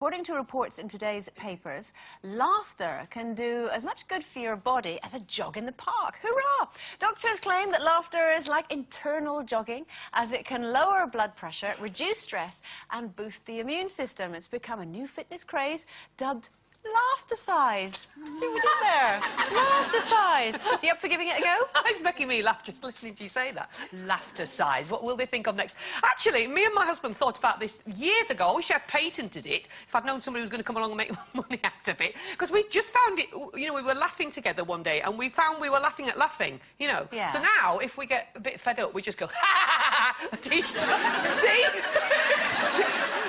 According to reports in today's papers, laughter can do as much good for your body as a jog in the park. Hurrah! Doctors claim that laughter is like internal jogging, as it can lower blood pressure, reduce stress and boost the immune system. It's become a new fitness craze dubbed laughter-size. See what we did there? Laughter-size. So you up for giving it a go? It's making me laugh just listening to you say that. Laughter-size. What will they think of next? Actually, me and my husband thought about this years ago. I wish I'd patented it if I'd known somebody was going to come along and make money out of it. Because we just found it, you know, we were laughing together one day and we found we were laughing at laughing, you know. Yeah. So now, if we get a bit fed up, we just go, ha ha ha ha, teach. See?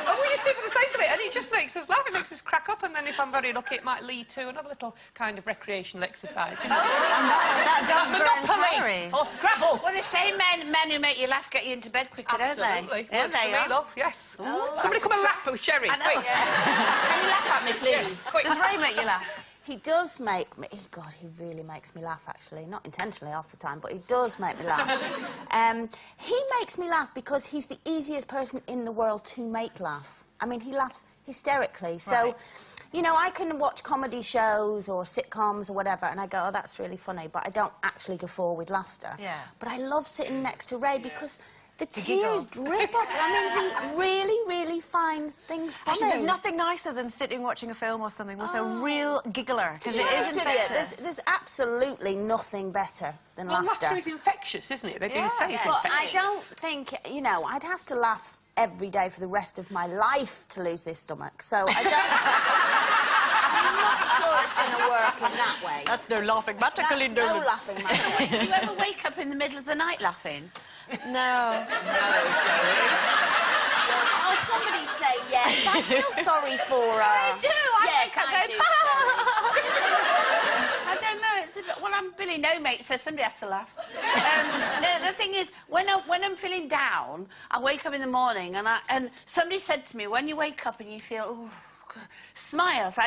And we just do it for the sake of it, and it just makes us laugh. It makes us crack up, and then if I'm very lucky, it might lead to another little kind of recreational exercise. You know? That does burn calories. Or Scrabble. Well, the same men who make you laugh get you into bed quicker, don't they? Absolutely. Yeah, Works for me, love, yes. Oh, somebody come and laugh with Sherry. I know. Quick. Can you laugh at me, please? Yes, quick. Does Ray make you laugh? He does make me... God, he really makes me laugh, actually. Not intentionally half the time, but he does make me laugh. He makes me laugh because he's the easiest person in the world to make laugh. I mean, he laughs hysterically. So, right. you know, I can watch comedy shows or sitcoms or whatever, and I go, oh, that's really funny, but I don't actually guffaw with laughter. Yeah. But I love sitting next to Ray because... the tears drip off. I mean, he really finds things funny. Actually, there's nothing nicer than sitting watching a film or something with a real giggler. To be honest with you, there's absolutely nothing better than laughter. Laughter is infectious, isn't it? They do say it's But infectious. I don't think, you know, I'd have to laugh every day for the rest of my life to lose this stomach. So I don't... I'm not sure it's going to work in that way. That's no laughing matter, That's no laughing matter. Do you ever wake up in the middle of the night laughing? No. Oh, somebody say yes. I feel sorry for her. I do. Yes, I do. I don't know. It's a bit, well, I'm Billy No Mate, so somebody has to laugh. No, the thing is, when I'm feeling down, I wake up in the morning and somebody said to me, when you wake up and you feel smiles,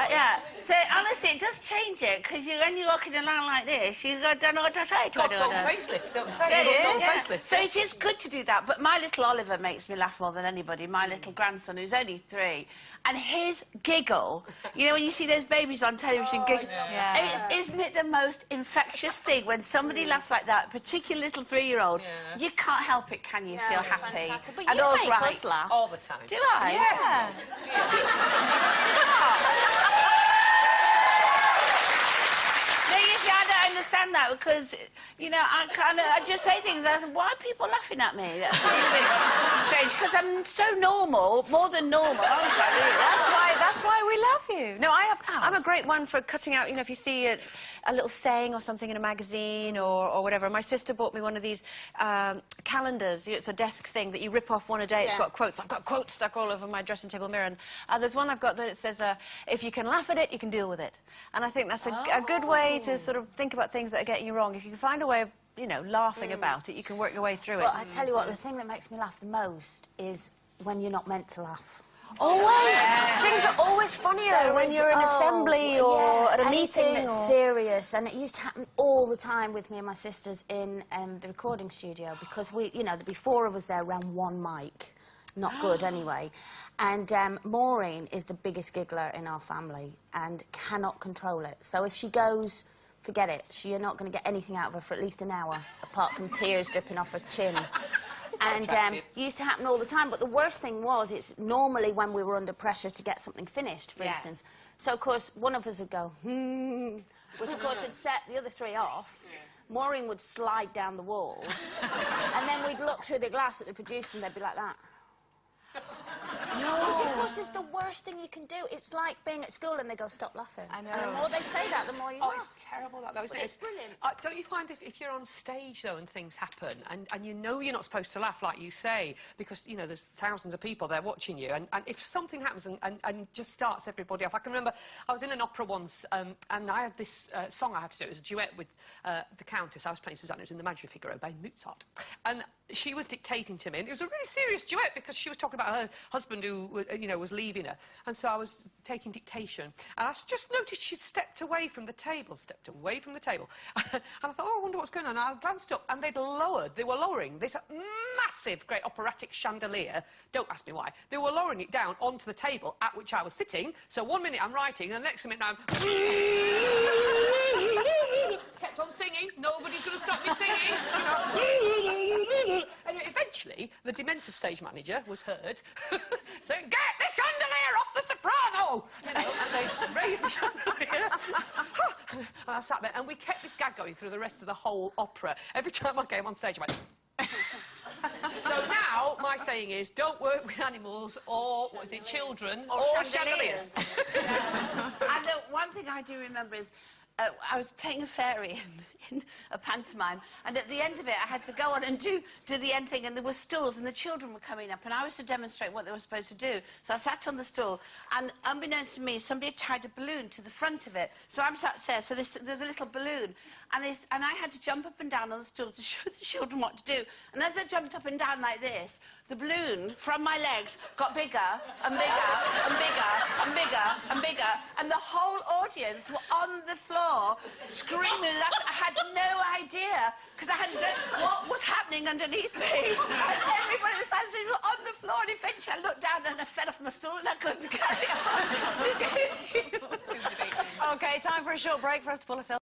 yeah. So honestly, it does change it because when you're walking along like this, you don't know what to say. God's own facelift, don't we say? Yeah, God's own yeah. facelift. So it is good to do that. But my little Oliver makes me laugh more than anybody. My little grandson, who's only 3, and his giggle. You know when you see those babies on television giggle. Yeah. Isn't it the most infectious thing when somebody laughs like that, particularly little 3-year-old? Yeah. You can't help it, can you? Feel happy. Fantastic. But and you all's make right. us laugh. All the time. Do I? No, you see, I don't understand that because, you know, I just say things like, why are people laughing at me? That's a bit strange because I'm so normal, more than normal, aren't I, really? That's why we love you. No, I'm a great one for cutting out, you know, if you see a little saying or something in a magazine or whatever. My sister bought me one of these calendars. It's a desk thing that you rip off one a day. It's got quotes. I've got quotes stuck all over my dressing table mirror. And there's one I've got that it says, if you can laugh at it, you can deal with it. And I think that's a good way to sort of think about things that are getting you wrong. If you can find a way of, you know, laughing about it, you can work your way through it. But I tell you what, the thing that makes me laugh the most is when you're not meant to laugh. Always. Things are always funnier when you're in assembly or at a anything meeting. That's serious, and it used to happen all the time with me and my sisters in the recording studio because we, you know, there'd be 4 of us there around one mic. Not good anyway. And Maureen is the biggest giggler in our family and cannot control it. So if she goes, forget it. You're not going to get anything out of her for at least an hour, apart from tears dripping off her chin. And it used to happen all the time, but the worst thing was it's normally when we were under pressure to get something finished, for instance. So, of course, one of us would go, which, of course, would set the other 3 off. Maureen would slide down the wall, and then we'd look through the glass at the producer and they'd be like that. Which, of course, is the worst thing you can do. It's like being at school and they go, stop laughing. I know. And the more they say that, the more you laugh. It's terrible, that, though, isn't it? It's brilliant. Don't you find if you're on stage, though, and things happen, and you know you're not supposed to laugh, like you say, because, you know, there's thousands of people there watching you, and if something happens and just starts everybody off... I can remember I was in an opera once, and I had this song I had to do. It was a duet with the Countess. I was playing Susanna. It was in the Madrigal by Mozart. And she was dictating to me, and it was a really serious duet because she was talking about her husband who, you know, was leaving her. And so I was taking dictation. And I just noticed she'd stepped away from the table. And I thought, oh, I wonder what's going on. And I glanced up, and they were lowering this massive, great operatic chandelier. Don't ask me why. They were lowering it down onto the table at which I was sitting. So 1 minute I'm writing, and the next minute I'm... kept on singing. Nobody's going to stop me singing. You know. Anyway, eventually, the demented stage manager was heard saying, "Get the chandelier off the soprano!" You know, and they raised the chandelier. And I sat there, and we kept this gag going through the rest of the whole opera. Every time I came on stage, I went... So now, my saying is, don't work with animals or, what is it, children or chandeliers. Yeah. And the one thing I do remember is, I was playing a fairy in a pantomime, and at the end of it I had to go on and do the end thing, and there were stools and the children were coming up, and I was to demonstrate what they were supposed to do. So I sat on the stool, and unbeknownst to me, somebody had tied a balloon to the front of it. So I'm sat there, so there's a little balloon, and I had to jump up and down on the stool to show the children what to do. And as I jumped up and down like this, the balloon from my legs got bigger and bigger and bigger and bigger and bigger, and the whole audience were on the floor screaming. I had no idea, because I hadn't guessed what was happening underneath me. And everybody in the side were on the floor, and eventually I looked down and I fell off my stool and I couldn't carry on. OK, time for a short break for us to pull ourselves